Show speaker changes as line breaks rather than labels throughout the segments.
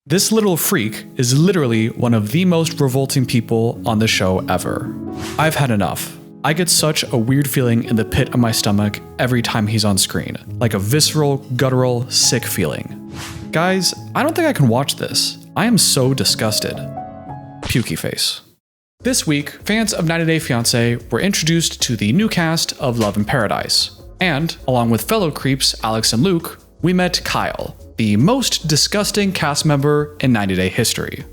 This little freak is literally one of the most revolting people on the show ever. I've had enough. I get such a weird feeling in the pit of my stomach every time he's on screen, like a visceral, guttural, sick feeling. Guys, I don't think I can watch this. I am so disgusted. Pukey face. This week, fans of 90 Day Fiance were introduced to the new cast of Love in Paradise. And, along with fellow creeps Alex and Luke, we met Kyle, the most disgusting cast member in 90 Day history.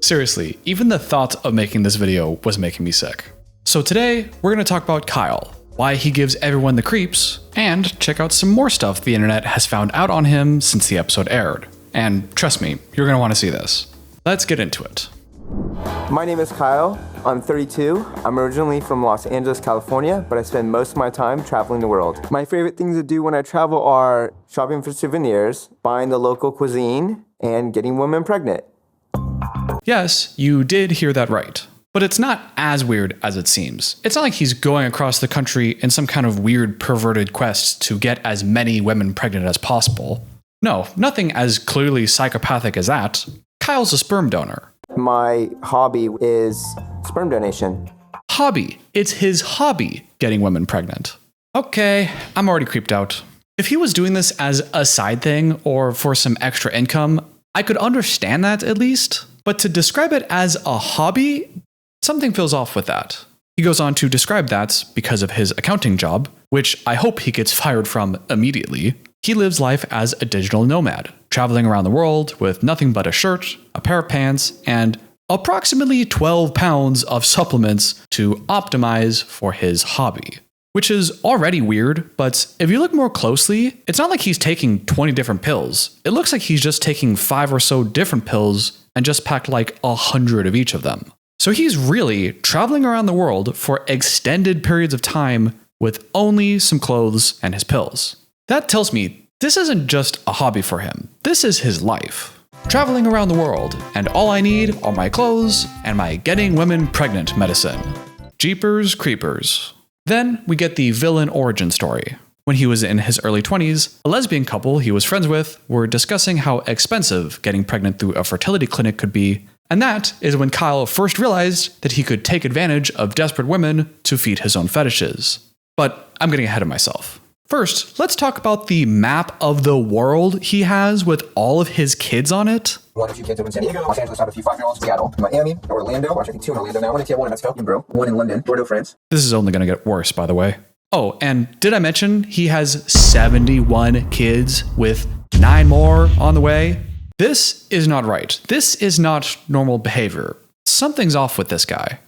Seriously, even the thought of making this video was making me sick. So today, we're going to talk about Kyle, why he gives everyone the creeps, and check out some more stuff the internet has found out on him since the episode aired. And trust me, you're going to want to see this. Let's get into it.
My name is Kyle. I'm 32. I'm originally from Los Angeles, California, but I spend most of my time traveling the world. My favorite things to do when I travel are shopping for souvenirs, buying the local cuisine, and getting women pregnant.
Yes, you did hear that right. But it's not as weird as it seems. It's not like he's going across the country in some kind of weird perverted quest to get as many women pregnant as possible. No, nothing as clearly psychopathic as that. Kyle's a sperm donor.
My hobby is sperm donation.
Hobby. It's his hobby, getting women pregnant. Okay, I'm already creeped out. If he was doing this as a side thing or for some extra income, I could understand that at least. But to describe it as a hobby, something feels off with that. He goes on to describe that because of his accounting job, which I hope he gets fired from immediately. He lives life as a digital nomad, traveling around the world with nothing but a shirt, a pair of pants, and approximately 12 pounds of supplements to optimize for his hobby. Which is already weird, but if you look more closely, it's not like he's taking 20 different pills. It looks like he's just taking 5 or so different pills and just packed like 100 of each of them. So he's really traveling around the world for extended periods of time with only some clothes and his pills. That tells me this isn't just a hobby for him. This is his life. Traveling around the world, and all I need are my clothes and my getting women pregnant medicine. Jeepers creepers. Then we get the villain origin story. When he was in his early 20s, a lesbian couple he was friends with were discussing how expensive getting pregnant through a fertility clinic could be. And that is when Kyle first realized that he could take advantage of desperate women to feed his own fetishes. But I'm getting ahead of myself. First, let's talk about the map of the world he has with all of his kids on it.
One or two kids over in San Diego, Los Angeles, have a few 5-year-olds, Seattle, Miami, Orlando, actually 2 in Orlando now, one in Tijuana, Mexico, one in London, Bordeaux, France.
This is only going to get worse, by the way. Oh, and did I mention he has 71 kids with 9 more on the way? This is not right. This is not normal behavior. Something's off with this guy.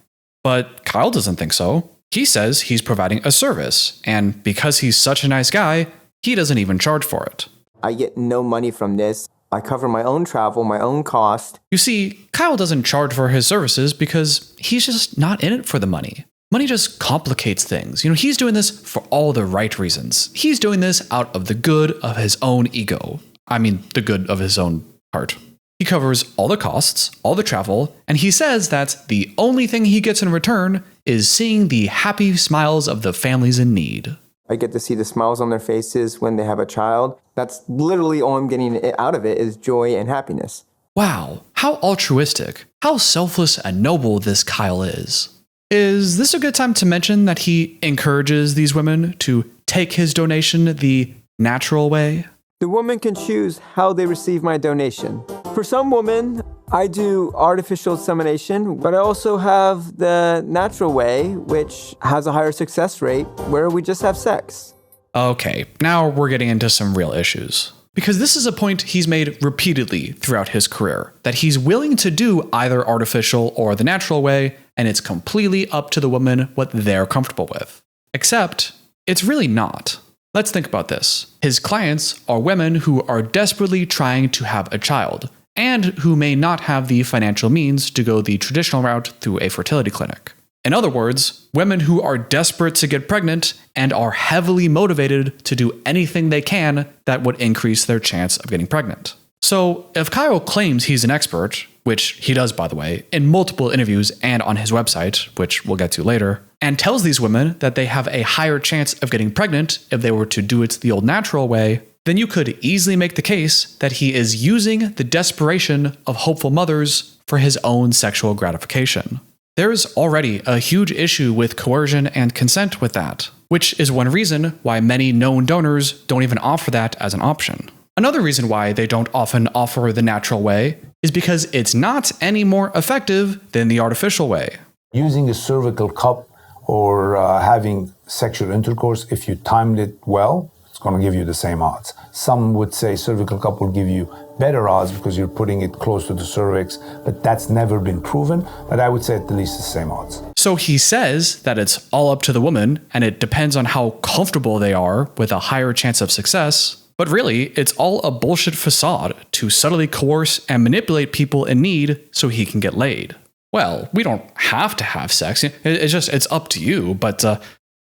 But Kyle doesn't think so. He says he's providing a service, and because he's such a nice guy, he doesn't even charge for it.
I get no money from this. I cover my own travel, my own cost.
You see, Kyle doesn't charge for his services because he's just not in it for the money. Money just complicates things. He's doing this for all the right reasons. He's doing this out of the good of his own ego. I mean, the good of his own heart. He covers all the costs, all the travel, and he says that the only thing he gets in return is seeing the happy smiles of the families in need.
I get to see the smiles on their faces when they have a child. That's literally all I'm getting out of it is joy and happiness.
Wow, how altruistic, how selfless and noble this Kyle is. Is this a good time to mention that he encourages these women to take his donation the natural way?
The woman can choose how they receive my donation. For some women, I do artificial insemination, but I also have the natural way, which has a higher success rate, where we just have sex.
Okay, now we're getting into some real issues. Because this is a point he's made repeatedly throughout his career, that he's willing to do either artificial or the natural way, and it's completely up to the woman what they're comfortable with. Except, it's really not. Let's think about this. His clients are women who are desperately trying to have a child, and who may not have the financial means to go the traditional route through a fertility clinic. In other words, women who are desperate to get pregnant and are heavily motivated to do anything they can that would increase their chance of getting pregnant. So, if Kyle claims he's an expert, which he does by the way, in multiple interviews and on his website, which we'll get to later, and tells these women that they have a higher chance of getting pregnant if they were to do it the old natural way, then you could easily make the case that he is using the desperation of hopeful mothers for his own sexual gratification. There's already a huge issue with coercion and consent with that, which is one reason why many known donors don't even offer that as an option. Another reason why they don't often offer the natural way is because it's not any more effective than the artificial way.
Using a cervical cup or having sexual intercourse, if you timed it well, it's going to give you the same odds. Some would say cervical cup will give you better odds because you're putting it close to the cervix, but that's never been proven. But I would say at least the same odds.
So he says that it's all up to the woman and it depends on how comfortable they are with a higher chance of success. But really, it's all a bullshit facade to subtly coerce and manipulate people in need so he can get laid. Well, we don't have to have sex. It's up to you. But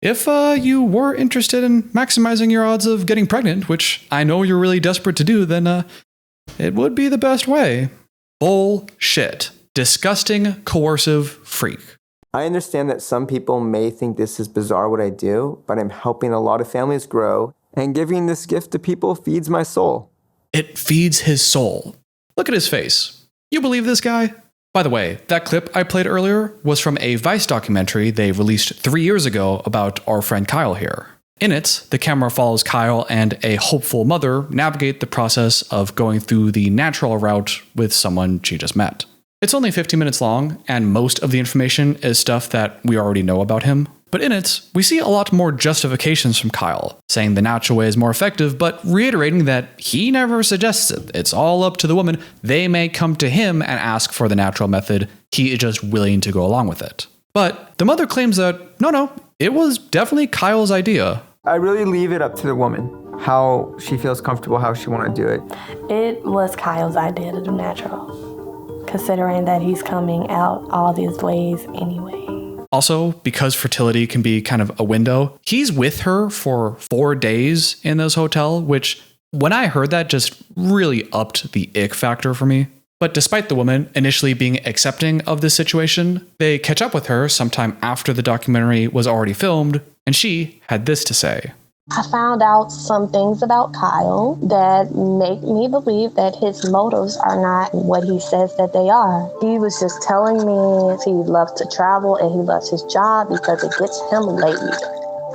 if you were interested in maximizing your odds of getting pregnant, which I know you're really desperate to do, then it would be the best way. Bullshit. Disgusting, coercive freak.
I understand that some people may think this is bizarre what I do, but I'm helping a lot of families grow, and giving this gift to people feeds my soul.
It feeds his soul. Look at his face. You believe this guy? By the way, that clip I played earlier was from a Vice documentary they released 3 years ago about our friend Kyle here. In it, the camera follows Kyle and a hopeful mother navigate the process of going through the natural route with someone she just met. It's only 15 minutes long, and most of the information is stuff that we already know about him. But in it, we see a lot more justifications from Kyle, saying the natural way is more effective, but reiterating that he never suggests it. It's all up to the woman. They may come to him and ask for the natural method. He is just willing to go along with it. But the mother claims that, no, it was definitely Kyle's idea.
I really leave it up to the woman, how she feels comfortable, how she want to do it.
It was Kyle's idea to do natural, considering that he's coming out all these ways anyway.
Also, because fertility can be kind of a window, he's with her for 4 days in this hotel, which when I heard that just really upped the ick factor for me. But despite the woman initially being accepting of this situation, they catch up with her sometime after the documentary was already filmed, and she had this to say.
I found out some things about Kyle that make me believe that his motives are not what he says that they are. He was just telling me he loves to travel and he loves his job because it gets him laid.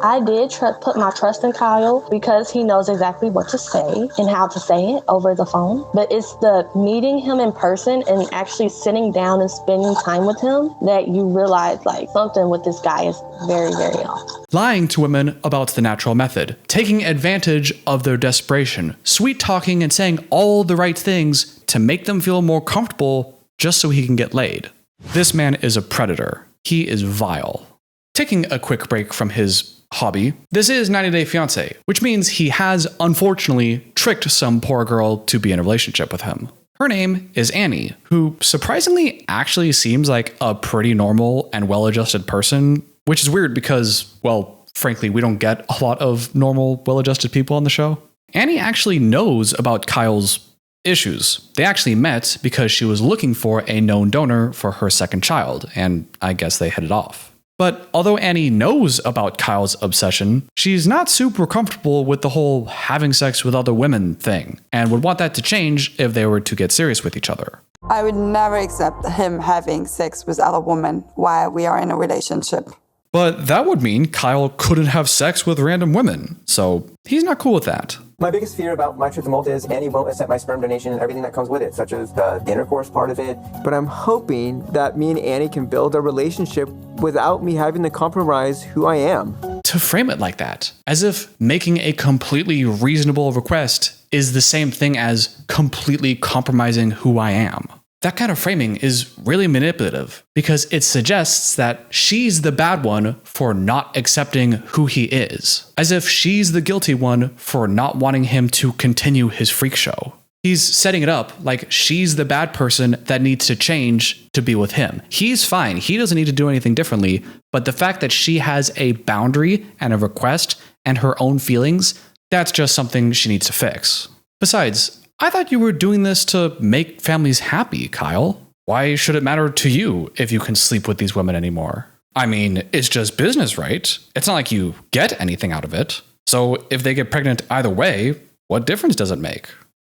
I did put my trust in Kyle because he knows exactly what to say and how to say it over the phone. But it's the meeting him in person and actually sitting down and spending time with him that you realize like something with this guy is very, very off.
Lying to women about the natural method, taking advantage of their desperation, sweet talking and saying all the right things to make them feel more comfortable just so he can get laid. This man is a predator. He is vile. Taking a quick break from his hobby, this is 90 Day Fiance, which means he has unfortunately tricked some poor girl to be in a relationship with him. Her name is Annie, who surprisingly actually seems like a pretty normal and well-adjusted person, which is weird because, well, frankly, we don't get a lot of normal, well-adjusted people on the show. Annie actually knows about Kyle's issues. They actually met because she was looking for a known donor for her second child, and I guess they hit it off. But although Annie knows about Kyle's obsession, she's not super comfortable with the whole having sex with other women thing, and would want that to change if they were to get serious with each other.
I would never accept him having sex with other women while we are in a relationship.
But that would mean Kyle couldn't have sex with random women, so he's not cool with that.
My biggest fear about my trip to Malta is Annie won't accept my sperm donation and everything that comes with it, such as the intercourse part of it.
But I'm hoping that me and Annie can build a relationship without me having to compromise who I am.
To frame it like that, as if making a completely reasonable request is the same thing as completely compromising who I am. That kind of framing is really manipulative because it suggests that she's the bad one for not accepting who he is, as if she's the guilty one for not wanting him to continue his freak show. He's setting it up like she's the bad person that needs to change to be with him. He's fine. He doesn't need to do anything differently, but the fact that she has a boundary and a request and her own feelings, that's just something she needs to fix. Besides, I thought you were doing this to make families happy, Kyle. Why should it matter to you if you can sleep with these women anymore? I mean, it's just business, right? It's not like you get anything out of it. So if they get pregnant either way, what difference does it make?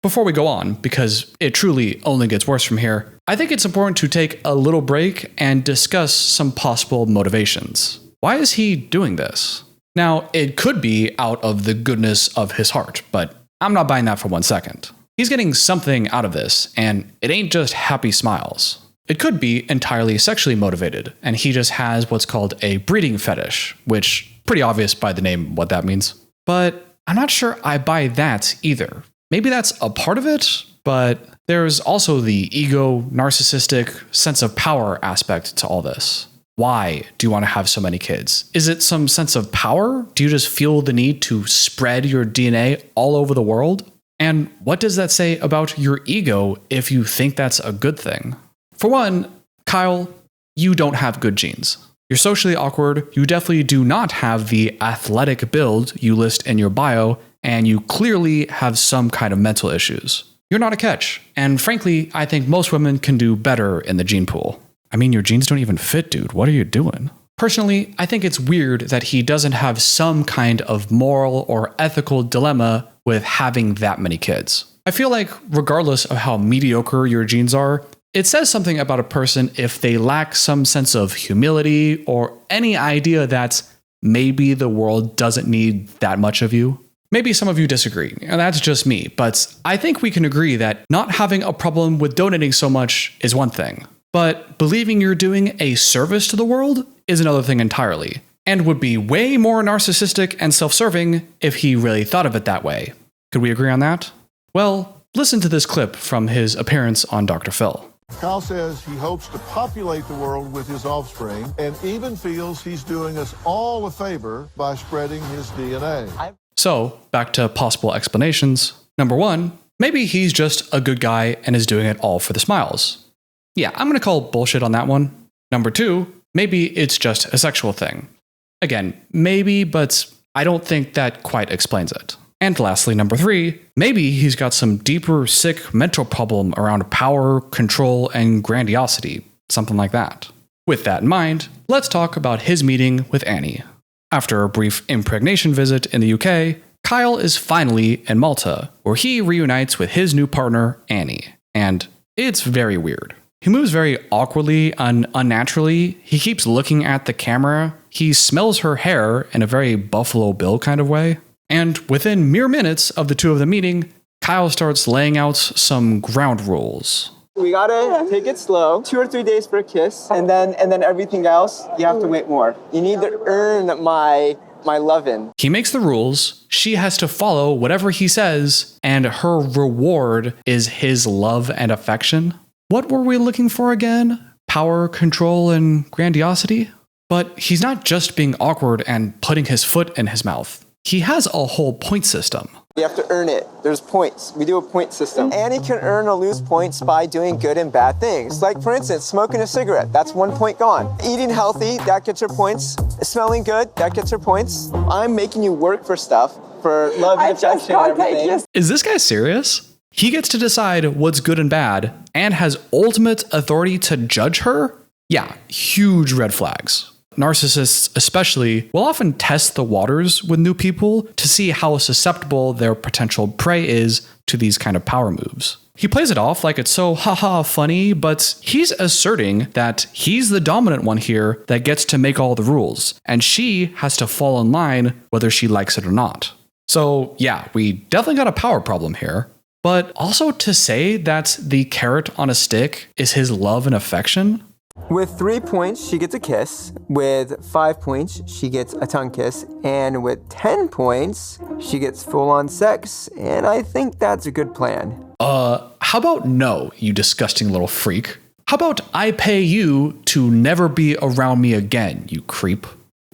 Before we go on, because it truly only gets worse from here, I think it's important to take a little break and discuss some possible motivations. Why is he doing this? Now, it could be out of the goodness of his heart, but I'm not buying that for 1 second. He's getting something out of this, and it ain't just happy smiles. It could be entirely sexually motivated, and he just has what's called a breeding fetish, which pretty obvious by the name what that means. But I'm not sure I buy that either. Maybe that's a part of it, but there's also the ego, narcissistic, sense of power aspect to all this. Why do you want to have so many kids? Is it some sense of power? Do you just feel the need to spread your DNA all over the world? And what does that say about your ego if you think that's a good thing? For one, Kyle, you don't have good genes. You're socially awkward, you definitely do not have the athletic build you list in your bio, and you clearly have some kind of mental issues. You're not a catch, and frankly, I think most women can do better in the gene pool. I mean, your genes don't even fit, dude. What are you doing? Personally, I think it's weird that he doesn't have some kind of moral or ethical dilemma with having that many kids. I feel like regardless of how mediocre your genes are, it says something about a person if they lack some sense of humility or any idea that maybe the world doesn't need that much of you. Maybe some of you disagree, and that's just me, but I think we can agree that not having a problem with donating so much is one thing, but believing you're doing a service to the world is another thing entirely, and would be way more narcissistic and self-serving if he really thought of it that way. Could we agree on that? Well, listen to this clip from his appearance on Dr. Phil.
Kyle says he hopes to populate the world with his offspring and even feels he's doing us all a favor by spreading his DNA.
So, back to possible explanations. Number one, maybe he's just a good guy and is doing it all for the smiles. Yeah, I'm going to call bullshit on that one. Number two, maybe it's just a sexual thing. Again, maybe, but I don't think that quite explains it. And lastly, number three, maybe he's got some deeper, sick mental problem around power, control, and grandiosity, something like that. With that in mind, let's talk about his meeting with Annie. After a brief impregnation visit in the UK, Kyle is finally in Malta, where he reunites with his new partner, Annie. And it's very weird. He moves very awkwardly and unnaturally. He keeps looking at the camera. He smells her hair in a very Buffalo Bill kind of way. And within mere minutes of the two of them meeting, Kyle starts laying out some ground rules.
We gotta take it slow, 2 or 3 days for a kiss, and then everything else, you have to wait more. You need to earn my lovin'.
He makes the rules, she has to follow whatever he says, and her reward is his love and affection. What were we looking for again? Power, control, and grandiosity? But he's not just being awkward and putting his foot in his mouth. He has a whole point system.
You have to earn it. There's points. We do a point system. Annie can earn or lose points by doing good and bad things. Like, for instance, smoking a cigarette. That's 1 point gone. Eating healthy, that gets her points. Smelling good, that gets her points. I'm making you work for stuff, for love and affection and everything.
Is this guy serious? He gets to decide what's good and bad and has ultimate authority to judge her? Yeah, huge red flags. Narcissists especially will often test the waters with new people to see how susceptible their potential prey is to these kind of power moves. He plays it off like it's so haha funny, but he's asserting that he's the dominant one here that gets to make all the rules, and she has to fall in line whether she likes it or not. So yeah, we definitely got a power problem here. But also to say that the carrot on a stick is his love and affection?
With 3 points, she gets a kiss. With 5 points, she gets a tongue kiss. And with 10 points, she gets full-on sex. And I think that's a good plan.
How about no, you disgusting little freak? How about I pay you to never be around me again, you creep?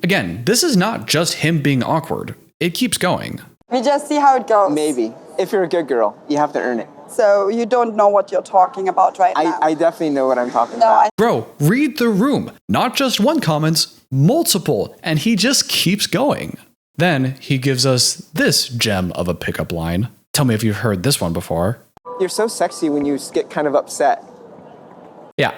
Again, this is not just him being awkward. It keeps going.
We just see how it goes.
Maybe. If you're a good girl, you have to earn it.
So you don't know what you're talking about right now.
I definitely know what I'm talking about.
Bro, read the room. Not just one comment, multiple, and he just keeps going. Then he gives us this gem of a pickup line. Tell me if you've heard this one before.
You're so sexy when you get kind of upset.
Yeah,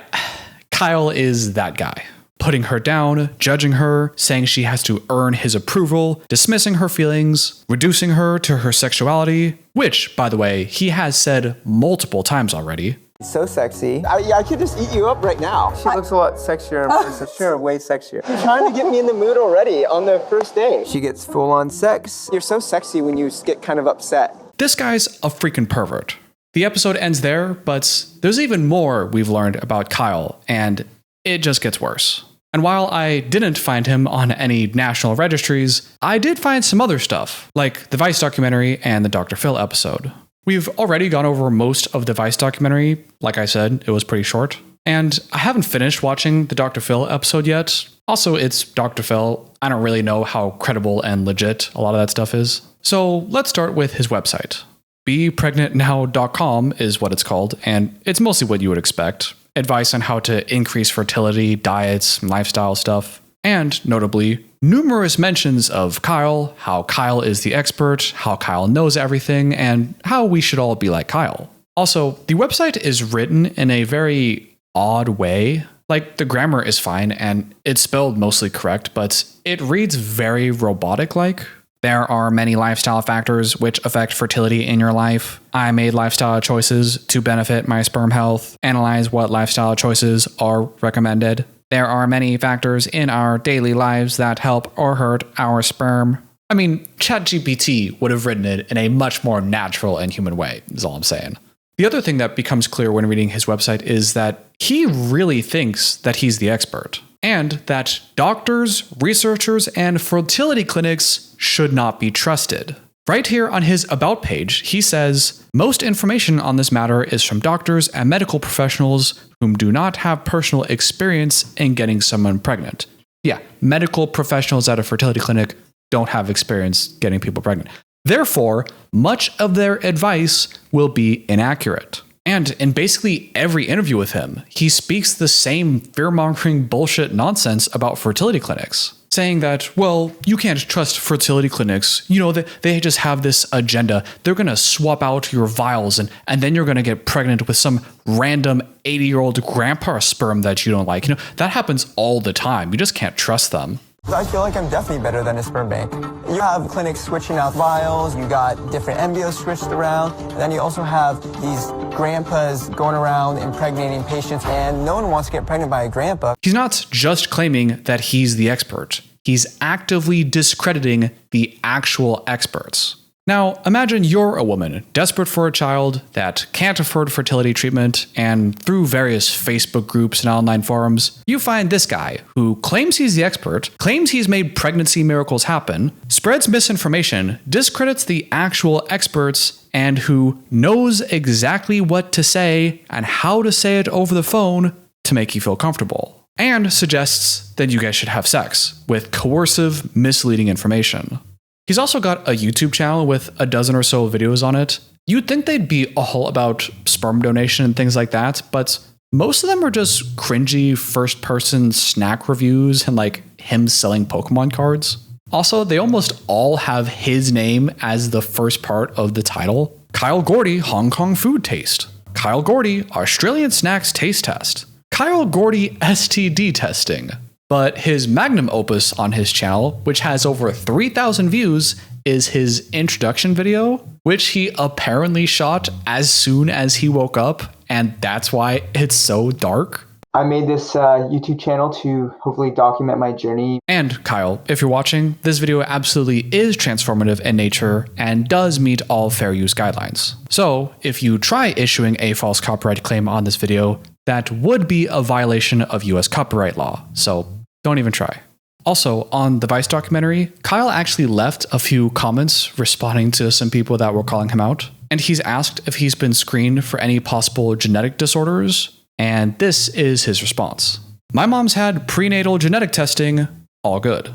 Kyle is that guy. putting her down, judging her, saying she has to earn his approval, dismissing her feelings, reducing her to her sexuality, which, by the way, he has said multiple times already.
So sexy. I could just eat you up right now. She looks a lot sexier in person. Sure, way sexier. You're trying to get me in the mood already on the first day. She gets full-on sex. You're so sexy when you get kind of upset.
This guy's a freaking pervert. The episode ends there, but there's even more we've learned about Kyle, and it just gets worse. And while I didn't find him on any national registries, I did find some other stuff, like the Vice documentary and the Dr. Phil episode. We've already gone over most of the Vice documentary. Like I said, it was pretty short. And I haven't finished watching the Dr. Phil episode yet. Also, it's Dr. Phil. I don't really know how credible and legit a lot of that stuff is. So let's start with his website. BePregnantNow.com is what it's called, and it's mostly what you would expect. Advice on how to increase fertility, diets, and lifestyle stuff. And notably, numerous mentions of Kyle, how Kyle is the expert, how Kyle knows everything, and how we should all be like Kyle. Also, the website is written in a very odd way. Like, the grammar is fine, and it's spelled mostly correct, but it reads very robotic-like. There are many lifestyle factors which affect fertility in your life. I made lifestyle choices to benefit my sperm health. Analyze what lifestyle choices are recommended. There are many factors in our daily lives that help or hurt our sperm. I mean, ChatGPT would have written it in a much more natural and human way, is all I'm saying. The other thing that becomes clear when reading his website is that he really thinks that he's the expert, and that doctors, researchers, and fertility clinics should not be trusted. Right here on his About page, he says, most information on this matter is from doctors and medical professionals whom do not have personal experience in getting someone pregnant. Yeah, medical professionals at a fertility clinic don't have experience getting people pregnant. Therefore, much of their advice will be inaccurate. And in basically every interview with him, he speaks the same fear-mongering bullshit nonsense about fertility clinics, saying that, well, you can't trust fertility clinics. You know, they just have this agenda. They're going to swap out your vials, and then you're going to get pregnant with some random 80-year-old grandpa sperm that you don't like. You know, that happens all the time. You just can't trust them.
I feel like I'm definitely better than a sperm bank. You have clinics switching out vials, you got different embryos switched around, and then you also have these grandpas going around impregnating patients, and no one wants to get pregnant by a grandpa.
He's not just claiming that he's the expert. He's actively discrediting the actual experts. Now, imagine you're a woman desperate for a child that can't afford fertility treatment, and through various Facebook groups and online forums, you find this guy who claims he's the expert, claims he's made pregnancy miracles happen, spreads misinformation, discredits the actual experts, and who knows exactly what to say and how to say it over the phone to make you feel comfortable, and suggests that you guys should have sex with coercive, misleading information. He's also got a YouTube channel with a dozen or so videos on it. You'd think they'd be all about sperm donation and things like that, but most of them are just cringy first-person snack reviews and like him selling Pokemon cards. Also, they almost all have his name as the first part of the title. Kyle Gordy, Hong Kong Food Taste. Kyle Gordy, Australian Snacks Taste Test. Kyle Gordy, STD Testing. But his magnum opus on his channel, which has over 3,000 views, is his introduction video, which he apparently shot as soon as he woke up, and that's why it's so dark.
I made this YouTube channel to hopefully document my journey.
And Kyle, if you're watching, this video absolutely is transformative in nature and does meet all fair use guidelines. So if you try issuing a false copyright claim on this video, that would be a violation of US copyright law. So don't even try. Also, on the Vice documentary, Kyle actually left a few comments responding to some people that were calling him out. And he's asked if he's been screened for any possible genetic disorders. And this is his response. My mom's had prenatal genetic testing, all good.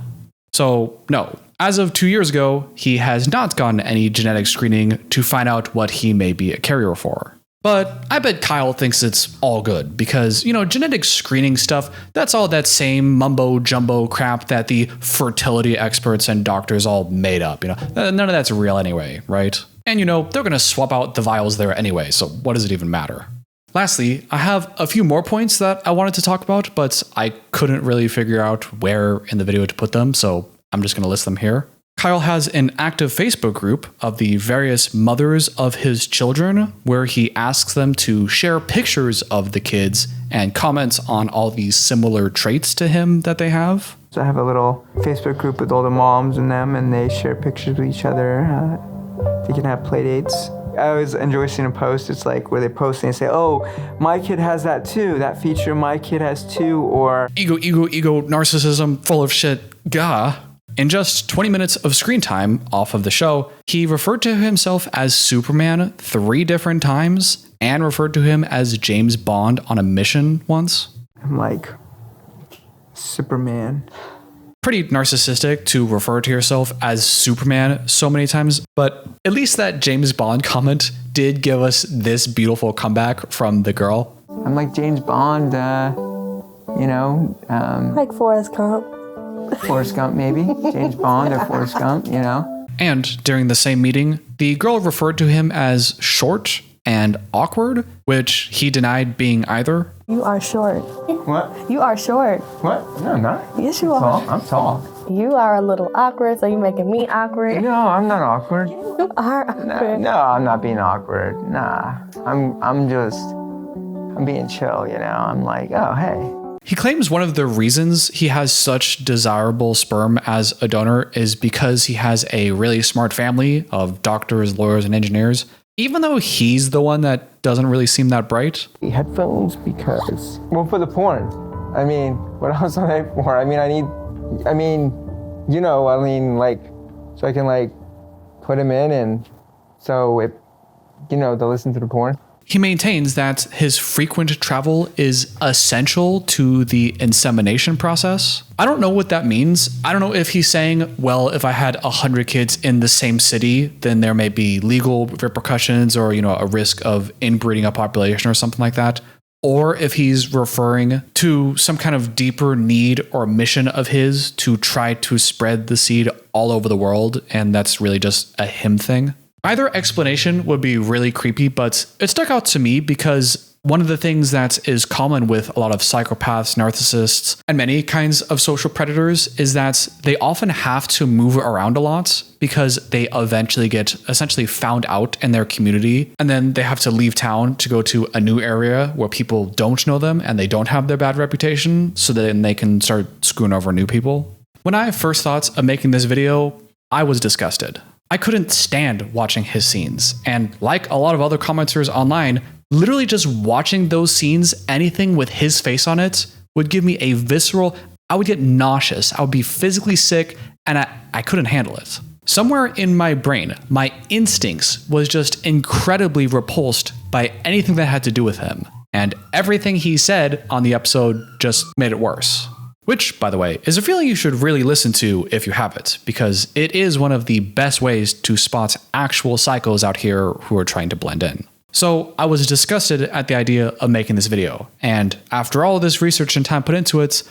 So no, as of 2 years ago, he has not gotten any genetic screening to find out what he may be a carrier for. But I bet Kyle thinks it's all good because, you know, genetic screening stuff, that's all that same mumbo jumbo crap that the fertility experts and doctors all made up, you know. None of that's real anyway, right? And, you know, they're going to swap out the vials there anyway, so what does it even matter? Lastly, I have a few more points that I wanted to talk about, but I couldn't really figure out where in the video to put them, so I'm just going to list them here. Kyle has an active Facebook group of the various mothers of his children, where he asks them to share pictures of the kids and comments on all these similar traits to him that they have.
So I have a little Facebook group with all the moms in them, and they share pictures with each other. They can have play dates. I always enjoy seeing a post. It's like where they post and they say, oh, my kid has that too. That feature my kid has too. Or
ego, narcissism, full of shit, gah. In just 20 minutes of screen time off of the show, he referred to himself as Superman 3 different times and referred to him as James Bond on a mission once.
I'm like, Superman.
Pretty narcissistic to refer to yourself as Superman so many times, but at least that James Bond comment did give us this beautiful comeback from the girl.
I'm like James Bond,
Like Forrest Gump.
Forrest Gump maybe, James Bond or Forrest Gump,
And during the same meeting, the girl referred to him as short and awkward, which he denied being either.
You are short.
What?
You are short.
What? No, I'm not.
Yes, you are.
I'm tall.
You are a little awkward, so you're making me awkward.
No, I'm not awkward.
You are awkward.
No, I'm not being awkward. Nah, I'm being chill, I'm like, oh, hey.
He claims one of the reasons he has such desirable sperm as a donor is because he has a really smart family of doctors, lawyers, and engineers, even though he's the one that doesn't really seem that bright.
Headphones because... Well, for the porn. I mean, what else are they for? I mean, so I can, put them in and so it, they'll listen to the porn.
He maintains that his frequent travel is essential to the insemination process. I don't know what that means. I don't know if he's saying, well, if I had 100 kids in the same city, then there may be legal repercussions or, a risk of inbreeding a population or something like that. Or if he's referring to some kind of deeper need or mission of his to try to spread the seed all over the world, and that's really just a him thing. Either explanation would be really creepy, but it stuck out to me because one of the things that is common with a lot of psychopaths, narcissists, and many kinds of social predators is that they often have to move around a lot because they eventually get essentially found out in their community, and then they have to leave town to go to a new area where people don't know them and they don't have their bad reputation, so then they can start screwing over new people. When I first thought of making this video, I was disgusted. I couldn't stand watching his scenes, and like a lot of other commenters online, literally just watching those scenes, anything with his face on it, would give me a visceral, I would get nauseous, I would be physically sick, and I couldn't handle it. Somewhere in my brain, my instincts was just incredibly repulsed by anything that had to do with him, and everything he said on the episode just made it worse. Which, by the way, is a feeling you should really listen to if you have it, because it is one of the best ways to spot actual psychos out here who are trying to blend in. So I was disgusted at the idea of making this video, and after all of this research and time put into it,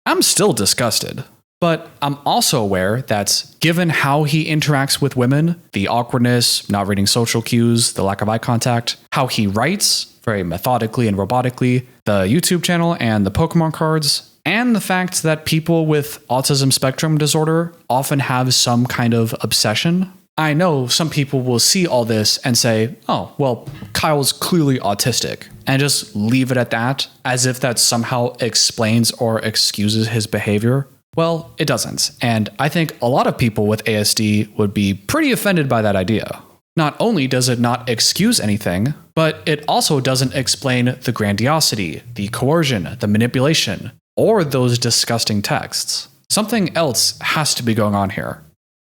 I'm still disgusted. But I'm also aware that given how he interacts with women, the awkwardness, not reading social cues, the lack of eye contact, how he writes very methodically and robotically, the YouTube channel and the Pokemon cards, and the fact that people with autism spectrum disorder often have some kind of obsession. I know some people will see all this and say, oh, well, Kyle's clearly autistic, and just leave it at that, as if that somehow explains or excuses his behavior. Well, it doesn't, and I think a lot of people with ASD would be pretty offended by that idea. Not only does it not excuse anything, but it also doesn't explain the grandiosity, the coercion, the manipulation, or those disgusting texts. Something else has to be going on here.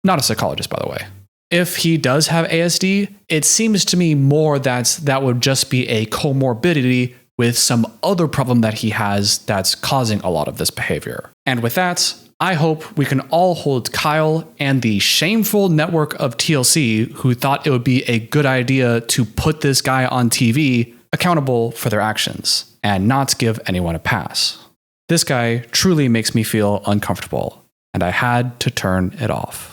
Not a psychologist, by the way. If he does have ASD, it seems to me more that that would just be a comorbidity with some other problem that he has that's causing a lot of this behavior. And with that, I hope we can all hold Kyle and the shameful network of TLC who thought it would be a good idea to put this guy on TV accountable for their actions and not give anyone a pass. This guy truly makes me feel uncomfortable, and I had to turn it off.